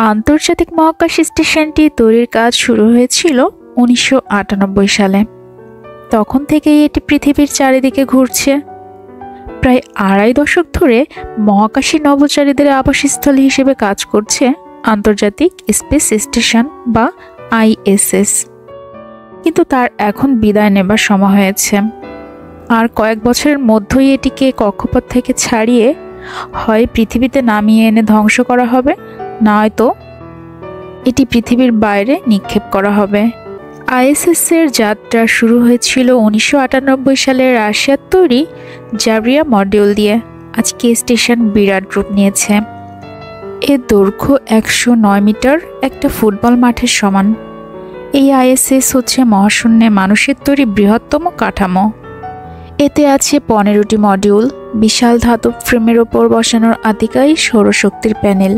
আন্তর্জাতিক মহাকাশ স্টেশনটি তৈরির কাজ শুরু হয়েছিল ১৯৯৮ সালে। তখন থেকেই এটি পৃথিবীর চারিদিকে ঘুরছে। প্রায় আড়াই দশক ধরে মহাকাশে নভোচারীদের আবাসস্থল হিসেবে কাজ করছে আন্তর্জাতিক স্পেস স্টেশন বা আইএসএস। কিন্তু তার এখন বিদায় নেবার সময় হয়েছে। আর কয়েক বছরের মধ্যেই এটিকে কক্ষপথ থেকে ছাড়িয়ে হয় পৃথিবীতে নামিয়ে এনে ধ্বংস করা হবে, নয়তো এটি পৃথিবীর বাইরে নিক্ষেপ করা হবে। আইএসএস এর যাত্রা শুরু হয়েছিল ১৯৯৮ সালে রাশিয়ার তৈরি জাভরিয়া মডিউল দিয়ে। আজকে স্টেশন বিরাট রূপ নিয়েছে। এর দৈর্ঘ্য ১০৯ মিটার, একটা ফুটবল মাঠের সমান। এই আইএসএস হচ্ছে মহাশূন্যে মানুষের তৈরি বৃহত্তম কাঠামো। এতে আছে ১৫টি মডিউল, বিশাল ধাতব ফ্রেমের ওপর বসানোর আতিকাই সৌরশক্তির প্যানেল।